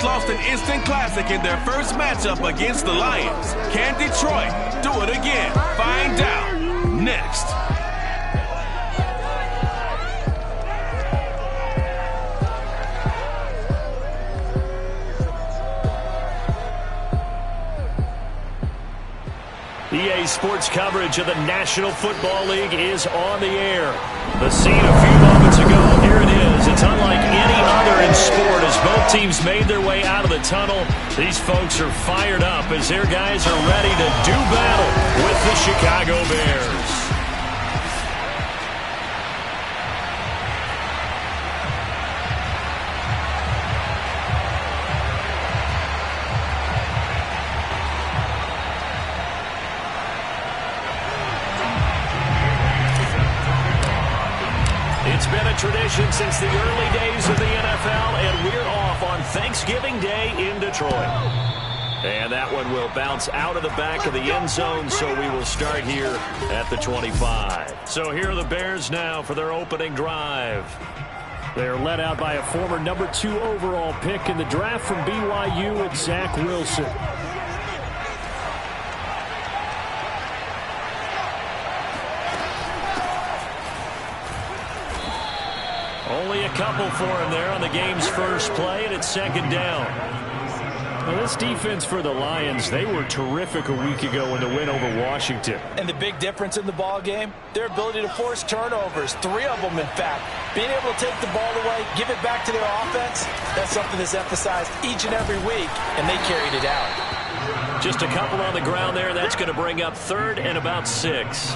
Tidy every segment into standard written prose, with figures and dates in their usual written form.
Lost an instant classic in their first matchup against the Lions. Can Detroit do it again? Find out next. EA Sports coverage of the National Football League is on the air. The scene a few moments ago, here it is. It's unlike any other in sport as both teams made their way out of the tunnel. These folks are fired up as their guys are ready to do battle with the Chicago Bears. It's been a tradition since the early days of the NFL, and we're off on Thanksgiving Day in Detroit. And that one will bounce out of the back of the end zone, so we will start here at the 25. So here are the Bears now for their opening drive. They're led out by a former number 2 overall pick in the draft from BYU, it's Zach Wilson. Only a couple for him there on the game's first play, and it's second down. Well, this defense for the Lions, they were terrific a week ago in the win over Washington. And the big difference in the ball game, their ability to force turnovers, 3 of them in fact. Being able to take the ball away, give it back to their offense, that's something that's emphasized each and every week, and they carried it out. Just a couple on the ground there. That's going to bring up third and about 6.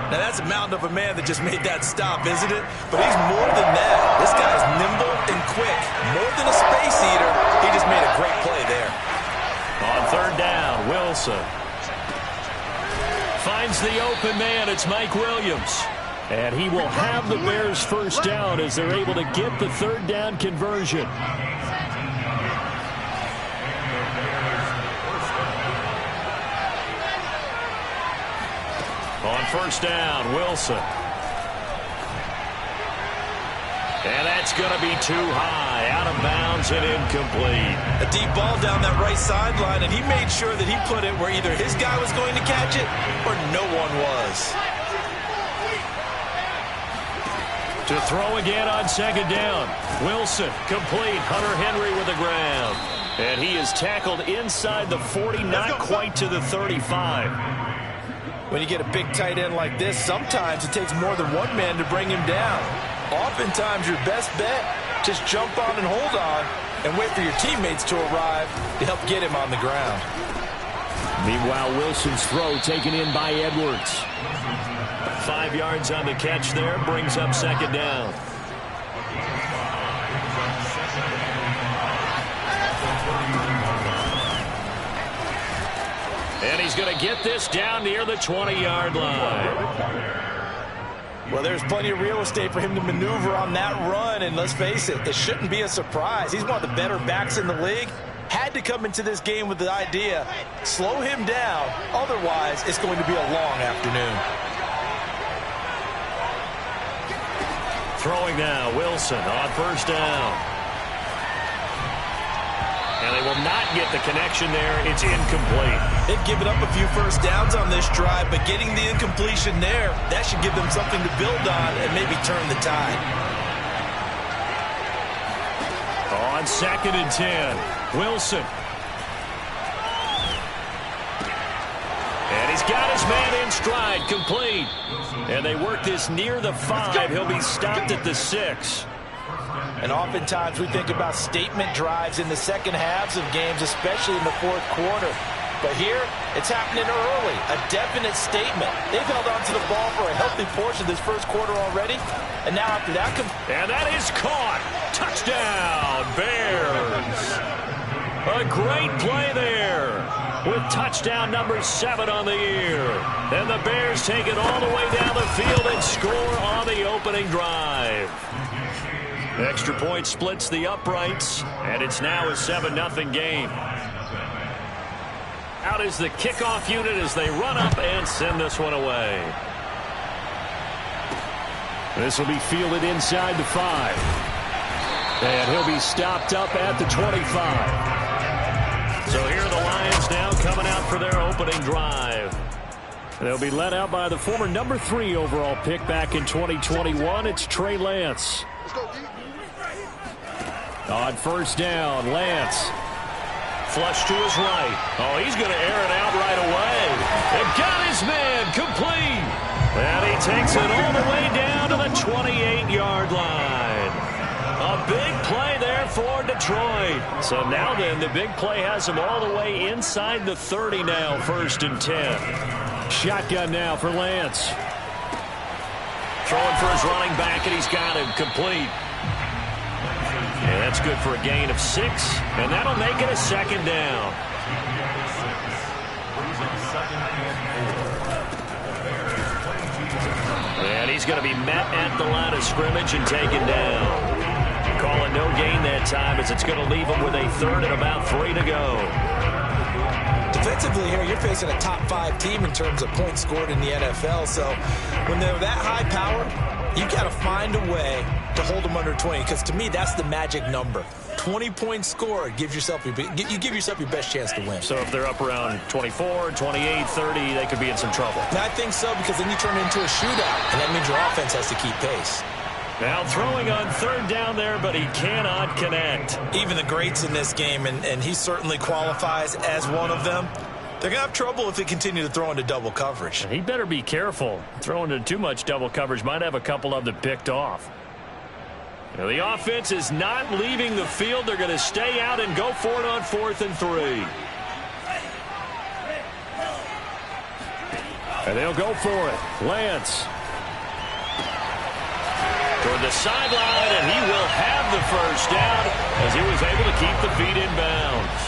Now, that's a mountain of a man that just made that stop, isn't it? But he's more than that. This guy's nimble and quick. More than a space eater, he just made a great play there. On third down, Wilson finds the open man. It's Mike Williams. And he will have the Bears first down as they're able to get the third down conversion. On first down, Wilson. And that's going to be too high, out of bounds and incomplete. A deep ball down that right sideline, and he made sure that he put it where either his guy was going to catch it or no one was. To throw again on second down. Wilson, complete. Hunter Henry with the ground. And he is tackled inside the 40, not quite to the 35. When you get a big tight end like this, sometimes it takes more than one man to bring him down. Oftentimes, your best bet, just jump on and hold on and wait for your teammates to arrive to help get him on the ground. Meanwhile, Wilson's throw taken in by Edwards. 5 yards on the catch there, brings up second down. And he's going to get this down near the 20-yard line. Well, there's plenty of real estate for him to maneuver on that run, and let's face it, it shouldn't be a surprise. He's one of the better backs in the league. Had to come into this game with the idea, slow him down, otherwise it's going to be a long afternoon. Throwing now, Wilson on first down. And they will not get the connection there. It's incomplete. They've given up a few first downs on this drive, but getting the incompletion there, that should give them something to build on and maybe turn the tide. On second and 10, Wilson. And he's got his man in stride, complete. And they work this near the 5. He'll be stopped at the 6. And oftentimes we think about statement drives in the second halves of games, especially in the fourth quarter. But here, it's happening early, a definite statement. They've held on to the ball for a healthy portion of this first quarter already. And now after that and that is caught. Touchdown, Bears. A great play there with touchdown number 7 on the year. And the Bears take it all the way down the field and score on the opening drive. Extra point splits the uprights, and it's now a 7-0 game. Out is the kickoff unit as they run up and send this one away. This will be fielded inside the 5. And he'll be stopped up at the 25. So here are the Lions now coming out for their opening drive. They'll be led out by the former number 3 overall pick back in 2021. It's Trey Lance. On first down, Lance. Flush to his right. Oh, he's going to air it out right away. And got his man complete. And he takes it all the way down to the 28-yard line. A big play there for Detroit. So now then, the big play has him all the way inside the 30 now, 1st and 10. Shotgun now for Lance. Throwing for his running back, and he's got him complete. And that's good for a gain of 6, and that'll make it a 2nd down. And he's going to be met at the line of scrimmage and taken down. Calling no gain that time as it's going to leave him with a 3rd and about 3 to go. Defensively here, you're facing a top 5 team in terms of points scored in the NFL. So when they're that high power, you got to find a way to hold them under 20. Because to me, that's the magic number. 20 points scored, you give yourself your best chance to win. So if they're up around 24, 28, 30, they could be in some trouble. And I think so, because then you turn it into a shootout, and that means your offense has to keep pace. Now throwing on 3rd down there, but he cannot connect. Even the greats in this game, and he certainly qualifies as one of them, they're going to have trouble if they continue to throw into double coverage. And he better be careful. Throwing into too much double coverage might have a couple of them picked off. Now, the offense is not leaving the field. They're going to stay out and go for it on 4th and 3. And they'll go for it. Lance. Toward the sideline, and he will have the 1st down as he was able to keep the feet in bounds.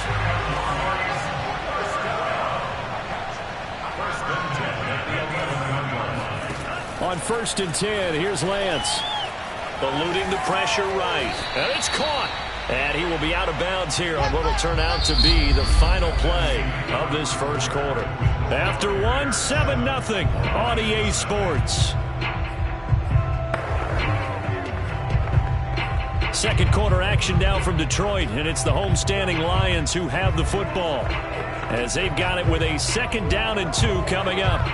On 1st and 10, here's Lance. Eluding the pressure right. And it's caught. And he will be out of bounds here on what will turn out to be the final play of this 1st quarter. After 7-0 on EA Sports. 2nd quarter action now from Detroit, and it's the homestanding Lions who have the football as they've got it with a 2nd down and 2 coming up.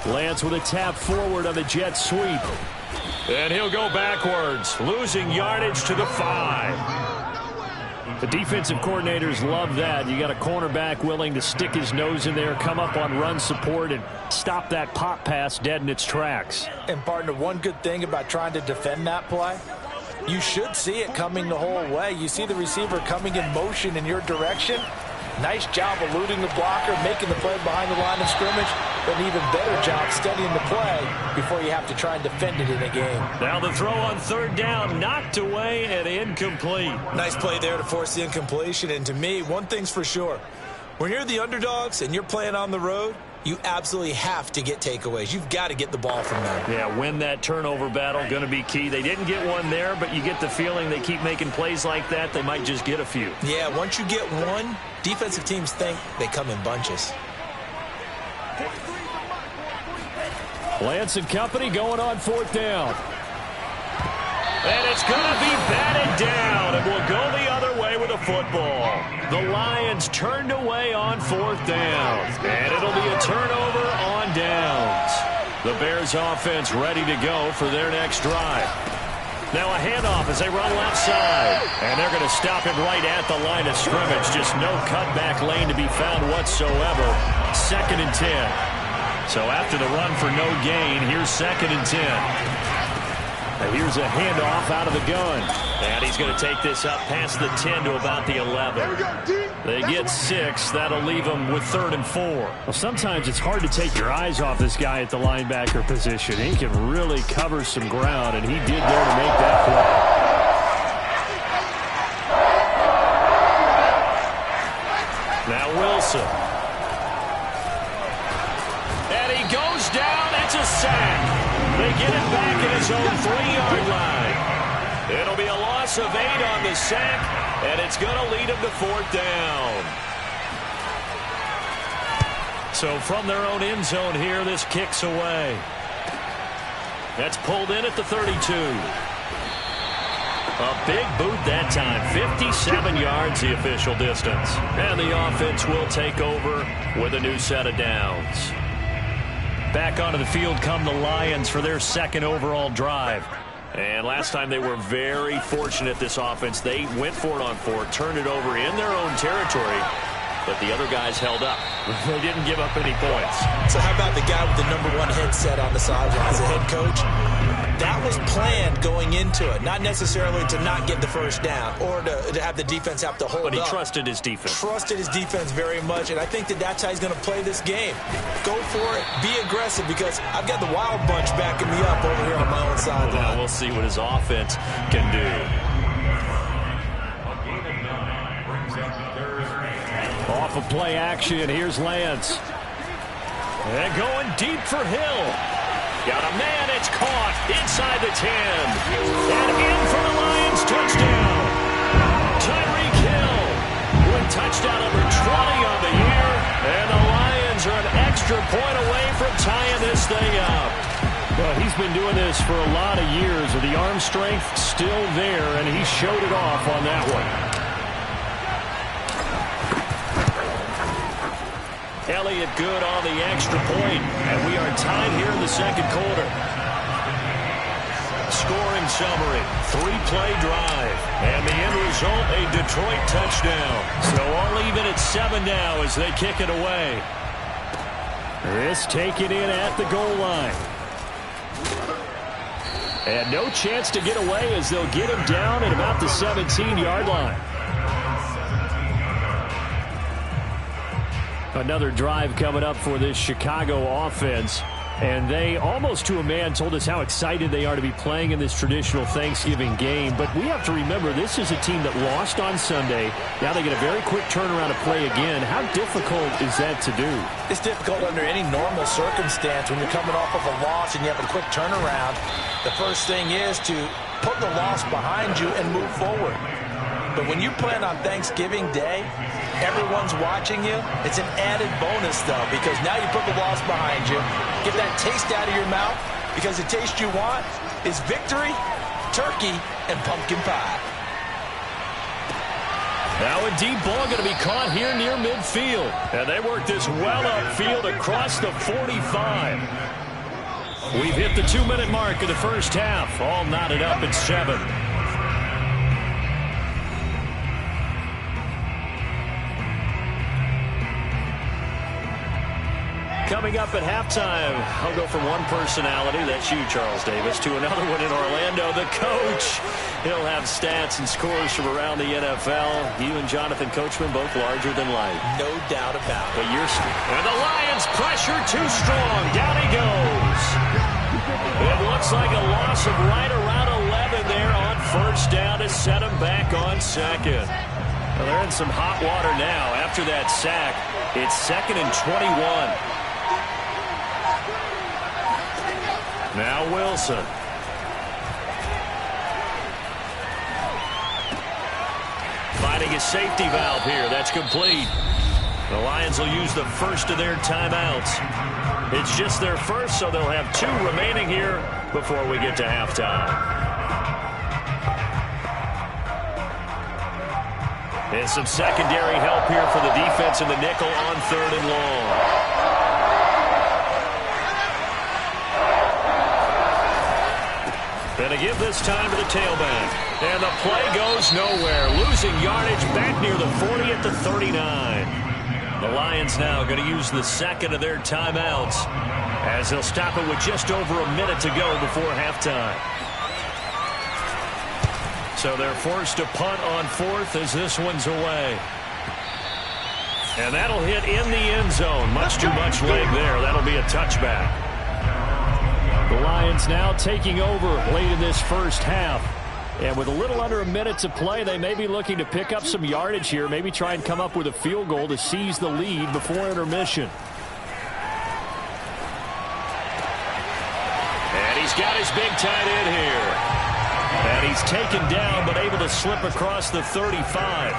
Lance with a tap forward on the jet sweep. And he'll go backwards, losing yardage to the 5. The defensive coordinators love that. You got a cornerback willing to stick his nose in there, come up on run support, and stop that pop pass dead in its tracks. And, partner, one good thing about trying to defend that play, you should see it coming the whole way. You see the receiver coming in motion in your direction. Nice job eluding the blocker, making the play behind the line of scrimmage, but an even better job studying the play before you have to try and defend it in a game. Now the throw on 3rd down, knocked away and incomplete. Nice play there to force the incompletion, and to me, one thing's for sure. When you're the underdogs and you're playing on the road, you absolutely have to get takeaways. You've got to get the ball from them. Yeah, win that turnover battle, going to be key. They didn't get one there, but you get the feeling they keep making plays like that, they might just get a few. Yeah, once you get one, defensive teams think they come in bunches. Lance and company going on 4th down. And it's going to be batted down, and will go the other way with a football. The Lions turned away on 4th down, and it'll be a turnover on downs. The Bears offense ready to go for their next drive. Now a handoff as they run left side, and they're going to stop him right at the line of scrimmage. Just no cutback lane to be found whatsoever. 2nd and 10. So after the run for no gain, here's 2nd and 10. Here's a handoff out of the gun. And he's going to take this up past the 10 to about the 11. They get 6. That'll leave them with 3rd and 4. Well, sometimes it's hard to take your eyes off this guy at the linebacker position. He can really cover some ground, and he did there to make that play. Now Wilson. And he goes down. It's a sack. They get it back at his own 3-yard line. It'll be a loss of 8 on the sack, and it's going to lead him to 4th down. So from their own end zone here, this kicks away. That's pulled in at the 32. A big boot that time. 57 yards the official distance. And the offense will take over with a new set of downs. Back onto the field come the Lions for their second overall drive. And last time they were very fortunate, this offense. They went for it on fourth, turned it over in their own territory, but the other guys held up. They didn't give up any points. So how about the guy with the #1 headset on the sideline as a head coach? That was planned going into it, not necessarily to not get the first down or to have the defense have to hold up. But he trusted his defense. Trusted his defense very much, and I think that's how he's going to play this game. Go for it. Be aggressive, because I've got the wild bunch backing me up over here on my own sideline. Now we'll see what his offense can do. Off of play action, here's Lance. And going deep for Hill. Got a man, it's caught inside the 10. And in for the Lions, touchdown. Tyreek Hill with touchdown number 20 on the year. And the Lions are an extra point away from tying this thing up. Well, he's been doing this for a lot of years with the arm strength still there, and he showed it off on that one. Elliott good on the extra point, and we are tied here in the second quarter. Scoring summary, 3-play drive, and the end result, a Detroit touchdown. So all even at 7 now as they kick it away. This taken in at the goal line. And no chance to get away as they'll get him down at about the 17-yard line. Another drive coming up for this Chicago offense. And they, almost to a man, told us how excited they are to be playing in this traditional Thanksgiving game. But we have to remember, this is a team that lost on Sunday. Now they get a very quick turnaround to play again. How difficult is that to do? It's difficult under any normal circumstance when you're coming off of a loss and you have a quick turnaround. The first thing is to put the loss behind you and move forward. But when you plan on Thanksgiving Day, everyone's watching you. It's an added bonus, though, because now you put the loss behind you. Get that taste out of your mouth, because the taste you want is victory, turkey, and pumpkin pie. Now a deep ball going to be caught here near midfield. And they work this well upfield across the 45. We've hit the 2-minute mark of the first half. All knotted up at 7. Coming up at halftime, I'll go from one personality, that's you, Charles Davis, to another one in Orlando, the coach. He'll have stats and scores from around the NFL. You and Jonathan Coachman, both larger than life. No doubt about it. And the Lions pressure too strong. Down he goes. It looks like a loss of right around 11 there on first down to set him back on second. Well, they're in some hot water now. After that sack, it's 2nd and 21. Now Wilson. Finding a safety valve here. That's complete. The Lions will use the first of their timeouts. It's just their first, so they'll have 2 remaining here before we get to halftime. And some secondary help here for the defense in the nickel on 3rd and long. And a give this time to the tailback. And the play goes nowhere. Losing yardage back near the 40 at the 39. The Lions now going to use the second of their timeouts as they'll stop it with just over a minute to go before halftime. So they're forced to punt on 4th as this one's away. And that'll hit in the end zone. Much too much leg there. That'll be a touchback. The Lions now taking over late in this first half. And with a little under a minute to play, they may be looking to pick up some yardage here, maybe try and come up with a field goal to seize the lead before intermission. And he's got his big tight end here. And he's taken down but able to slip across the 35.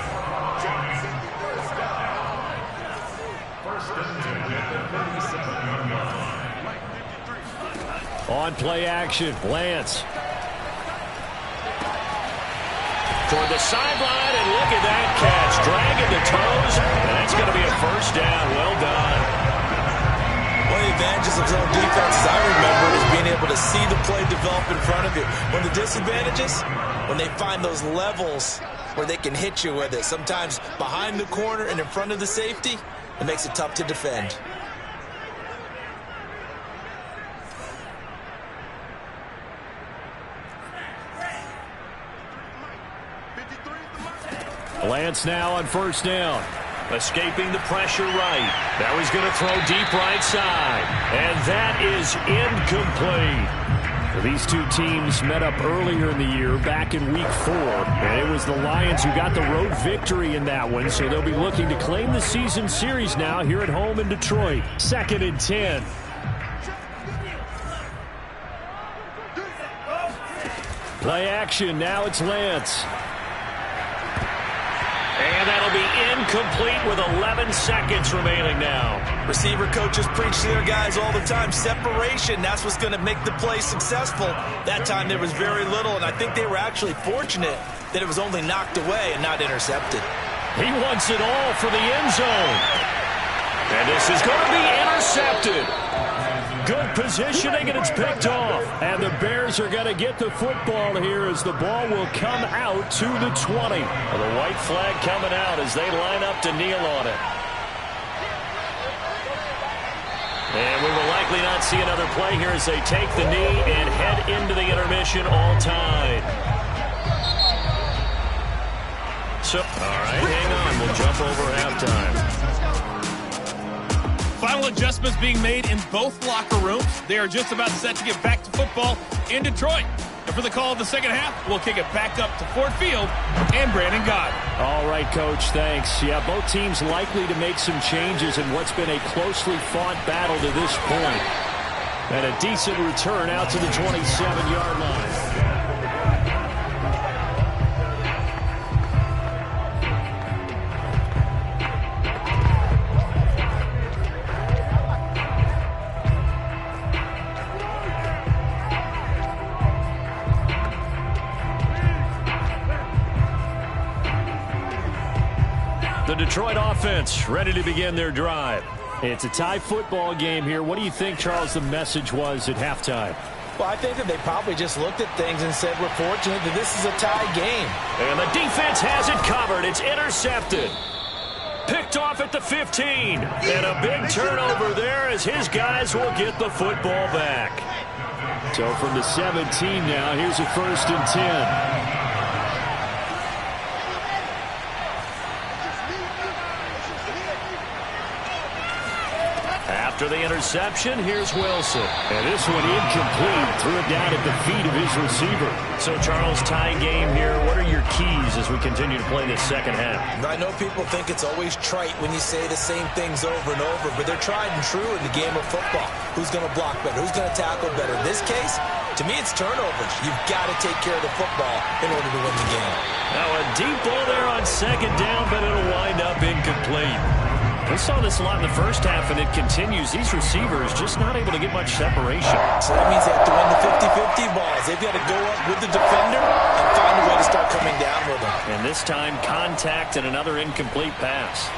On play action, Lance. Toward the sideline, and look at that catch. Dragging the toes, and that's going to be a first down. Well done. One of the advantages of zone defense, as I remember, is being able to see the play develop in front of you. One of the disadvantages, when they find those levels where they can hit you with it, sometimes behind the corner and in front of the safety, it makes it tough to defend. Lance now on first down. Escaping the pressure right. Now he's going to throw deep right side. And that is incomplete. These two teams met up earlier in the year, back in week 4. And it was the Lions who got the road victory in that one. So they'll be looking to claim the season series now here at home in Detroit. 2nd and 10. Play action. Now it's Lance. And that'll be incomplete with 11 seconds remaining now. Receiver coaches preach to their guys all the time. Separation, that's what's going to make the play successful. That time there was very little, and I think they were actually fortunate that it was only knocked away and not intercepted. He wants it all for the end zone. And this is going to be intercepted. Good positioning, and it's picked off. And the Bears are going to get the football here as the ball will come out to the 20. Well, the white flag coming out as they line up to kneel on it. And we will likely not see another play here as they take the knee and head into the intermission all tied. So, all right, hang on. We'll jump over halftime. Final adjustments being made in both locker rooms. They are just about set to get back to football in Detroit. And for the call of the second half, we'll kick it back up to Ford Field and Brandon Gott. All right, Coach, thanks. Yeah, both teams likely to make some changes in what's been a closely fought battle to this point. And a decent return out to the 27-yard line. The Detroit offense ready to begin their drive. It's a tie football game here. What do you think, Charles, the message was at halftime? Well, I think that they probably just looked at things and said, we're fortunate that this is a tie game. And the defense has it covered. It's intercepted. Picked off at the 15. And a big turnover there as his guys will get the football back. So from the 17 now, here's a 1st and 10. After the interception, here's Wilson. And this one incomplete. Threw it down at the feet of his receiver. So, Charles, tie game here. What are your keys as we continue to play this second half? I know people think it's always trite when you say the same things over and over, but they're tried and true in the game of football. Who's going to block better? Who's going to tackle better? In this case, to me, it's turnovers. You've got to take care of the football in order to win the game. Now, a deep ball there on second down, but it'll wind up incomplete. We saw this a lot in the first half, and it continues. These receivers just not able to get much separation. So that means they have to win the 50-50 balls. They've got to go up with the defender and find a way to start coming down with them. And this time, contact and another incomplete pass.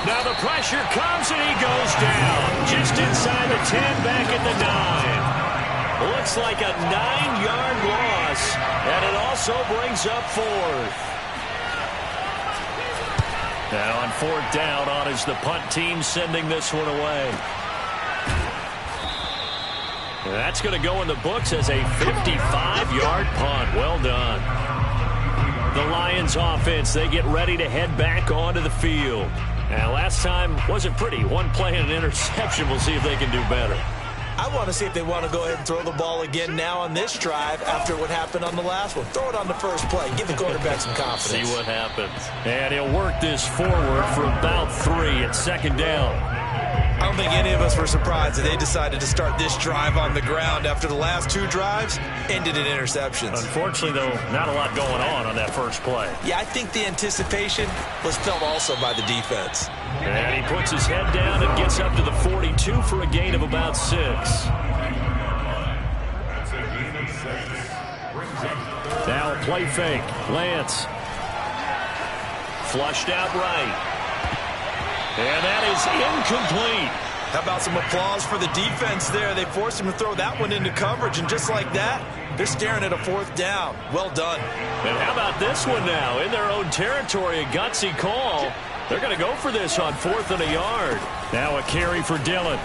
Now the pressure comes, and he goes down. Just inside the 10, back at the 9. Looks like a 9-yard loss, and it also brings up 4th. Now on 4th down, on is the punt team sending this one away. And that's going to go in the books as a 55-yard punt. Well done. The Lions offense, they get ready to head back onto the field. Now last time wasn't pretty. One play and an interception. We'll see if they can do better. I want to see if they want to go ahead and throw the ball again now on this drive after what happened on the last one. Throw it on the first play. Give the quarterback some confidence. See what happens. And he'll work this forward for about 3 at 2nd down. I don't think any of us were surprised that they decided to start this drive on the ground after the last 2 drives ended in interceptions. Unfortunately, though, not a lot going on that first play. Yeah, I think the anticipation was felt also by the defense. And he puts his head down and gets up to the 42 for a gain of about 6. Now a play fake. Lance. Flushed out right. And that is incomplete. How about some applause for the defense there? They forced him to throw that one into coverage, and just like that, they're staring at a 4th down. Well done. And how about this one now? In their own territory, a gutsy call. They're going to go for this on 4th and a yard. Now a carry for Dillon.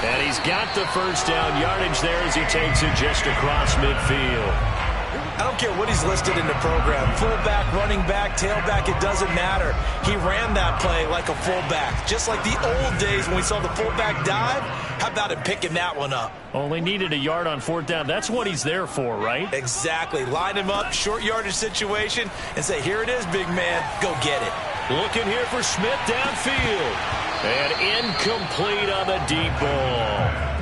And he's got the first down yardage there as he takes it just across midfield. I don't care what he's listed in the program. Fullback, running back, tailback, it doesn't matter. He ran that play like a fullback. Just like the old days when we saw the fullback dive. How about him picking that one up? Only needed a yard on 4th down. That's what he's there for, right? Exactly. Line him up, short yardage situation, and say, here it is, big man. Go get it. Looking here for Smith downfield. And incomplete on the deep ball.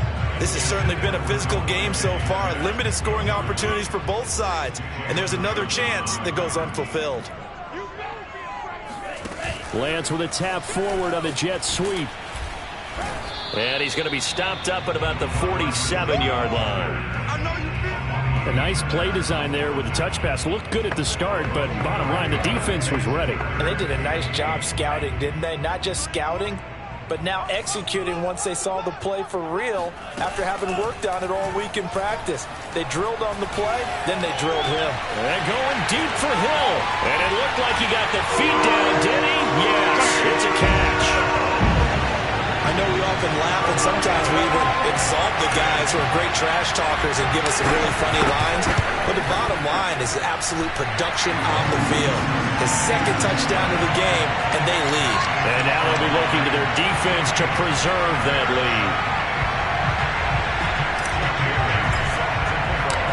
This has certainly been a physical game so far. Limited scoring opportunities for both sides. And there's another chance that goes unfulfilled. Lance with a tap forward on the jet sweep. And he's going to be stopped up at about the 47-yard line. A nice play design there with the touch pass. Looked good at the start, but bottom line, the defense was ready. And they did a nice job scouting, didn't they? Not just scouting, but now executing once they saw the play for real after having worked on it all week in practice. They drilled on the play, then they drilled him. And going deep for Hill. And it looked like he got the feet down, did he? Yes, it's a catch. I know we often laugh, and sometimes we even insult the guys who are great trash talkers and give us some really funny lines. But the bottom line is absolute production on the field. His 2nd touchdown of the game, and they lead. And now they'll be looking to their defense to preserve that lead.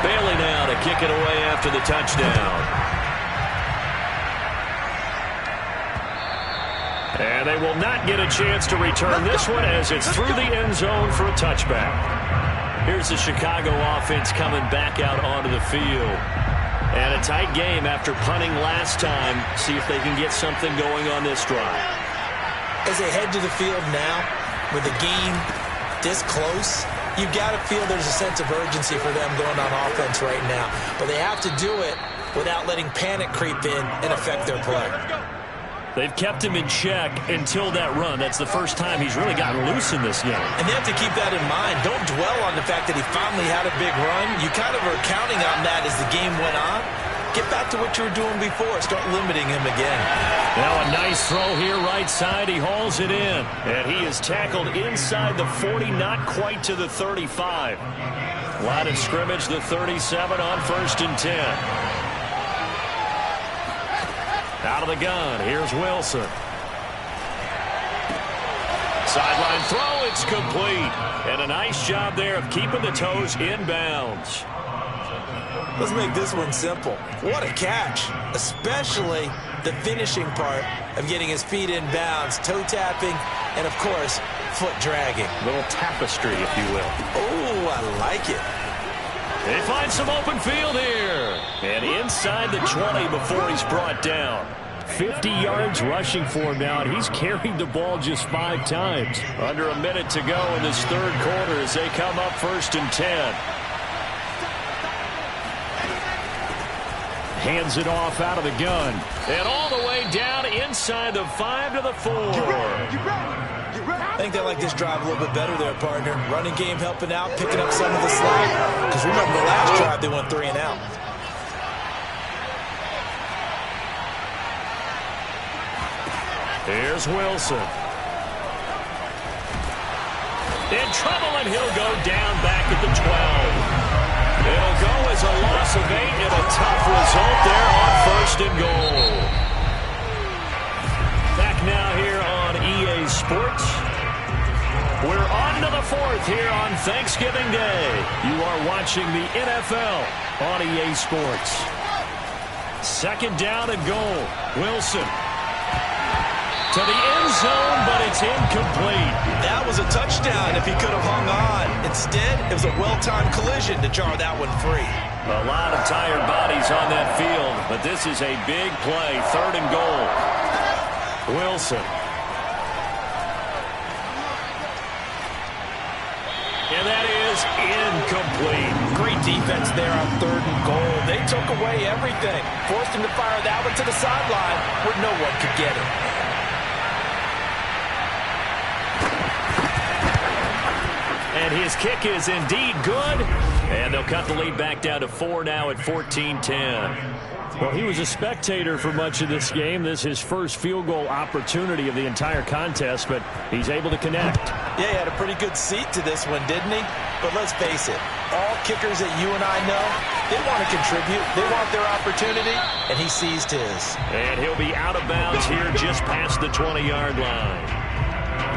Bailey now to kick it away after the touchdown. And they will not get a chance to return this one as it's through the end zone for a touchback. Here's the Chicago offense coming back out onto the field. And a tight game after punting last time. See if they can get something going on this drive. As they head to the field now, with the game this close, you've got to feel there's a sense of urgency for them going on offense right now. But they have to do it without letting panic creep in and affect their play. They've kept him in check until that run. That's the first time he's really gotten loose in this game. And they have to keep that in mind. Don't dwell on the fact that he finally had a big run. You kind of are counting on that as the game went on. Get back to what you were doing before. Start limiting him again. Now a nice throw here right side. He hauls it in. And he is tackled inside the 40, not quite to the 35. Line of scrimmage, the 37 on 1st and 10. Out of the gun, here's Wilson. Sideline throw, it's complete. And a nice job there of keeping the toes inbounds. Let's make this one simple. What a catch, especially the finishing part of getting his feet in bounds, toe tapping, and of course, foot dragging. Little tapestry, if you will. Oh, I like it. They find some open field here. And inside the 20 before he's brought down. 50 yards rushing for him now, and he's carried the ball just 5 times. Under a minute to go in this 3rd quarter as they come up 1st and 10. Hands it off out of the gun. And all the way down inside the 5 to the 4. I think they like this drive a little bit better there, partner. Running game helping out, picking up some of the slack. Because remember the last drive, they went 3 and out. Here's Wilson. In trouble, and he'll go down back at the 12. It'll go as a loss of 8 and a tough result there on 1st and goal. Back now here on EA Sports. We're on to the 4th here on Thanksgiving Day. You are watching the NFL on EA Sports. 2nd down and goal. Wilson to the end zone, but it's incomplete. That was a touchdown if he could have hung on. Instead, it was a well-timed collision to jar that one free. A lot of tired bodies on that field, but this is a big play. 3rd and goal. Wilson. And that is is incomplete. Great defense there on 3rd and goal. They took away everything. Forced him to fire that one to the sideline where no one could get it. And his kick is indeed good. And they'll cut the lead back down to 4 now at 14-10. Well, he was a spectator for much of this game. This is his first field goal opportunity of the entire contest, but he's able to connect. Yeah, he had a pretty good seat to this one, didn't he? But let's face it, all kickers that you and I know, they want to contribute. They want their opportunity, and he seized his. And he'll be out of bounds here just past the 20-yard line.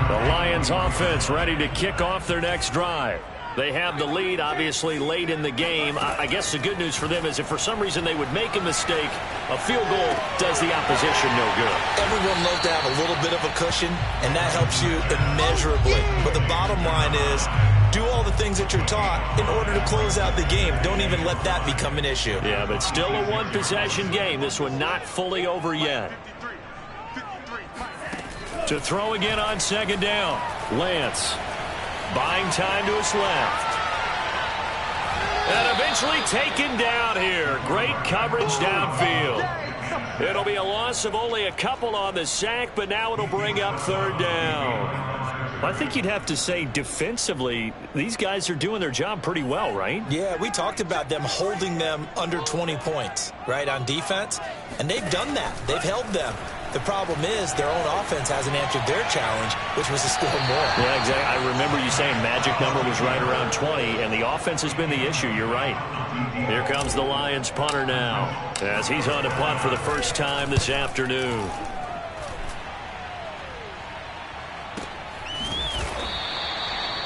The Lions offense ready to kick off their next drive. They have the lead, obviously, late in the game. I guess the good news for them is if for some reason they would make a mistake, a field goal does the opposition no good. Everyone loves to have a little bit of a cushion, and that helps you immeasurably. But the bottom line is, do all the things that you're taught in order to close out the game. Don't even let that become an issue. Yeah, but still a one-possession game. This one not fully over yet. To throw again on 2nd down. Lance. Buying time to his left. And eventually taken down here. Great coverage downfield. It'll be a loss of only a couple on the sack, but now it'll bring up 3rd down. I think you'd have to say defensively, these guys are doing their job pretty well, right? Yeah, we talked about them holding them under 20 points, right, on defense. And they've done that. They've held them. The problem is their own offense hasn't answered their challenge, which was to score more. Yeah, exactly. I remember you saying magic number was right around 20, and the offense has been the issue. You're right. Here comes the Lions punter now, as he's on to punt for the first time this afternoon.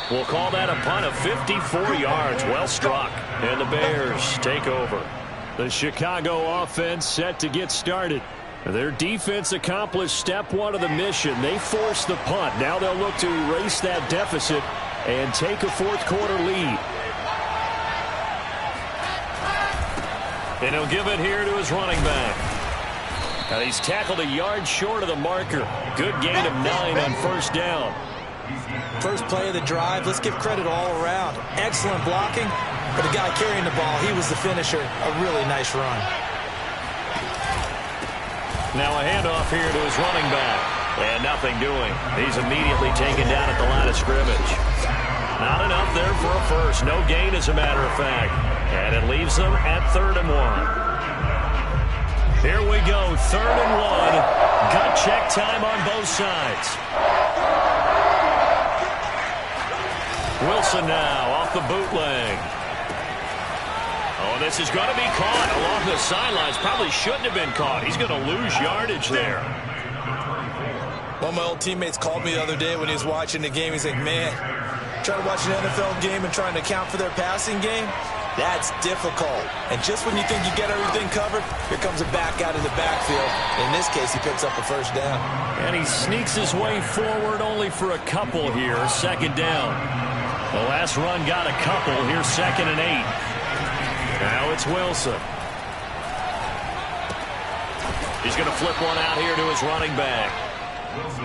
We'll call that a punt of 54 yards. Well struck. And the Bears take over. The Chicago offense set to get started. Their defense accomplished step 1 of the mission. They forced the punt. Now they'll look to erase that deficit and take a 4th quarter lead. And he'll give it here to his running back. Now he's tackled a yard short of the marker. Good gain of 9 on 1st down. First play of the drive, let's give credit all around. Excellent blocking, but the guy carrying the ball, he was the finisher. A really nice run. Now a handoff here to his running back. And nothing doing. He's immediately taken down at the line of scrimmage. Not enough there for a first. No gain, as a matter of fact. And it leaves them at 3rd and 1. Here we go, 3rd and 1. Gut check time on both sides. Wilson now off the bootleg. Oh, this is going to be caught along the sidelines. Probably shouldn't have been caught. He's going to lose yardage there. One of my old teammates called me the other day when he was watching the game. He's like, man, trying to watch an NFL game and trying to account for their passing game, that's difficult. And just when you think you get everything covered, here comes a back out of the backfield. In this case, he picks up a 1st down. And he sneaks his way forward only for a couple here. 2nd down. The last run got a couple. Here's 2nd and 8. Now it's Wilson. He's going to flip one out here to his running back.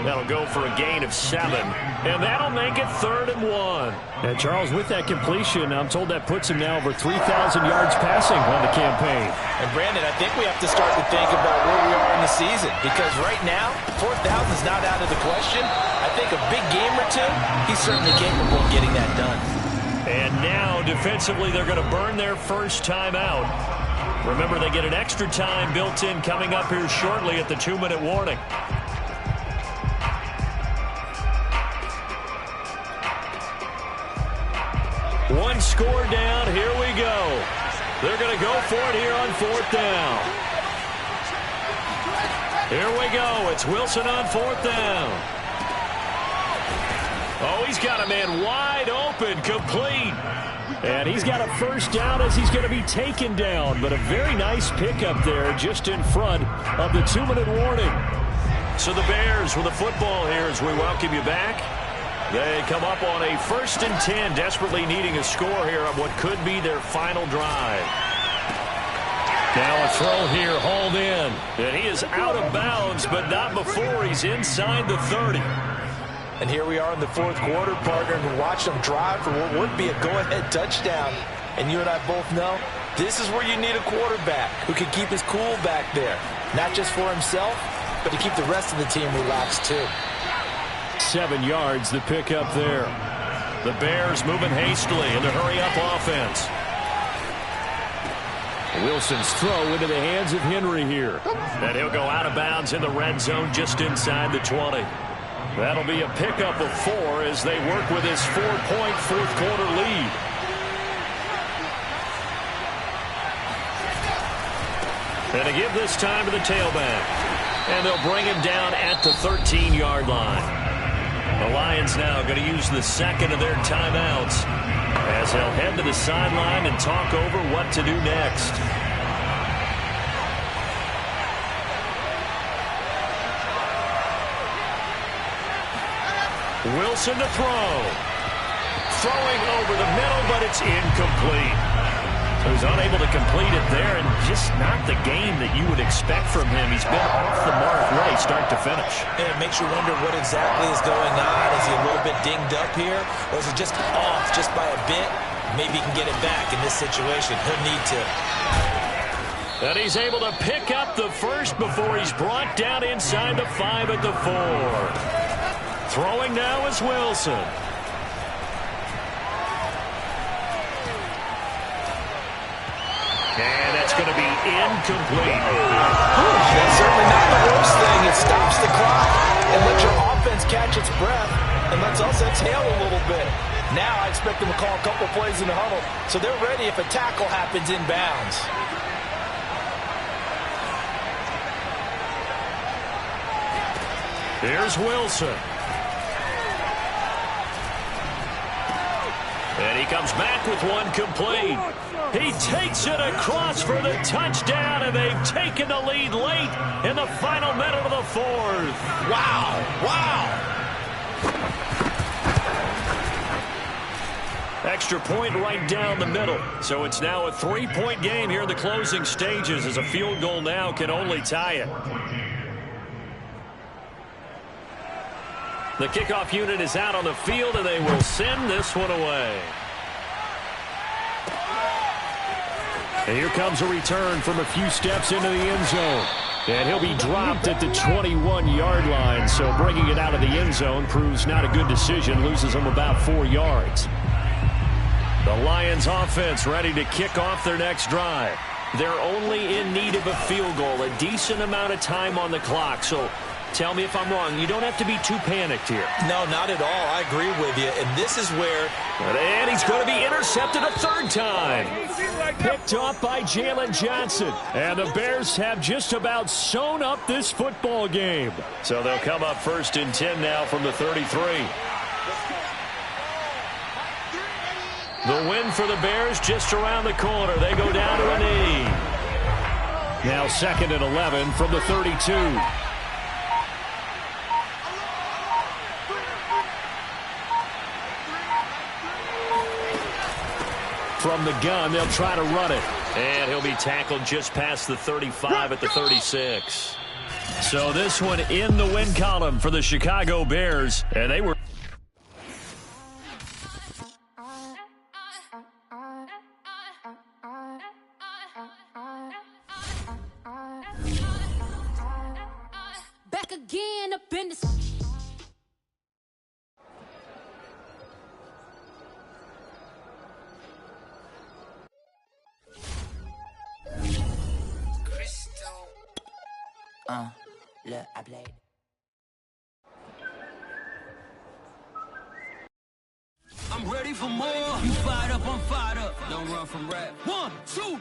That'll go for a gain of 7. And that'll make it 3rd and 1. And Charles, with that completion, I'm told that puts him now over 3,000 yards passing on the campaign. And Brandon, I think we have to start to think about where we are in the season. Because right now, 4,000 is not out of the question. I think a big game or two, he's certainly capable of getting that done. And now, defensively, they're going to burn their first time out. Remember, they get an extra time built in coming up here shortly at the 2-minute warning. One score down. Here we go. They're going to go for it here on 4th down. Here we go. It's Wilson on 4th down. Oh, he's got a man wide open, complete. And he's got a 1st down as he's going to be taken down. But a very nice pickup there just in front of the 2-minute warning. So the Bears with the football here as we welcome you back. They come up on a 1st and 10, desperately needing a score here on what could be their final drive. Now a throw here, hauled in. And he is out of bounds, but not before he's inside the 30. And here we are in the fourth quarter, partner, and watch them drive for what would be a go-ahead touchdown. And you and I both know this is where you need a quarterback who can keep his cool back there. Not just for himself, but to keep the rest of the team relaxed too. 7 yards, the pickup there. The Bears moving hastily in the hurry-up offense. Wilson's throw into the hands of Henry here. And he'll go out of bounds in the red zone just inside the 20. That'll be a pickup of 4 as they work with his 4-point fourth-quarter lead. And to give this time to the tailback. And they'll bring him down at the 13-yard line. The Lions now going to use the second of their timeouts as they'll head to the sideline and talk over what to do next. Wilson to throw. Throwing over the middle, but it's incomplete. So he's unable to complete it there, and just not the game that you would expect from him. He's been off the mark really start to finish. And it makes you wonder what exactly is going on. Is he a little bit dinged up here, or is it just off just by a bit? Maybe he can get it back in this situation. He'll need to. And he's able to pick up the first before he's brought down inside the 5 at the 4. Throwing now is Wilson. And that's going to be incomplete. That's certainly not the worst thing. It stops the clock and lets your offense catch its breath and lets us exhale a little bit. Now I expect them to call a couple plays in the huddle so they're ready if a tackle happens inbounds. Here's Wilson. And he comes back with one complete. He takes it across for the touchdown, and they've taken the lead late in the final minute of the fourth. Wow, wow. Extra point right down the middle. So it's now a 3-point game here in the closing stages as a field goal now can only tie it. The kickoff unit is out on the field, and they will send this one away. And here comes a return from a few steps into the end zone. And he'll be dropped at the 21-yard line. So bringing it out of the end zone proves not a good decision. Loses him about 4 yards. The Lions offense ready to kick off their next drive. They're only in need of a field goal. A decent amount of time on the clock. So tell me if I'm wrong. You don't have to be too panicked here. No, not at all. I agree with you. And this is where... And he's going to be intercepted a third time. Picked off by Jalen Johnson. And the Bears have just about sewn up this football game. So they'll come up 1st and 10 now from the 33. The win for the Bears just around the corner. They go down to a knee. Now 2nd and 11 from the 32. From the gun, they'll try to run it. And he'll be tackled just past the 35 at the 36. So this one in the win column for the Chicago Bears. And they were... Back again up in this... Look, I played. I'm ready for more. You fired up, I'm fired up. Don't run from rap. 1, 2.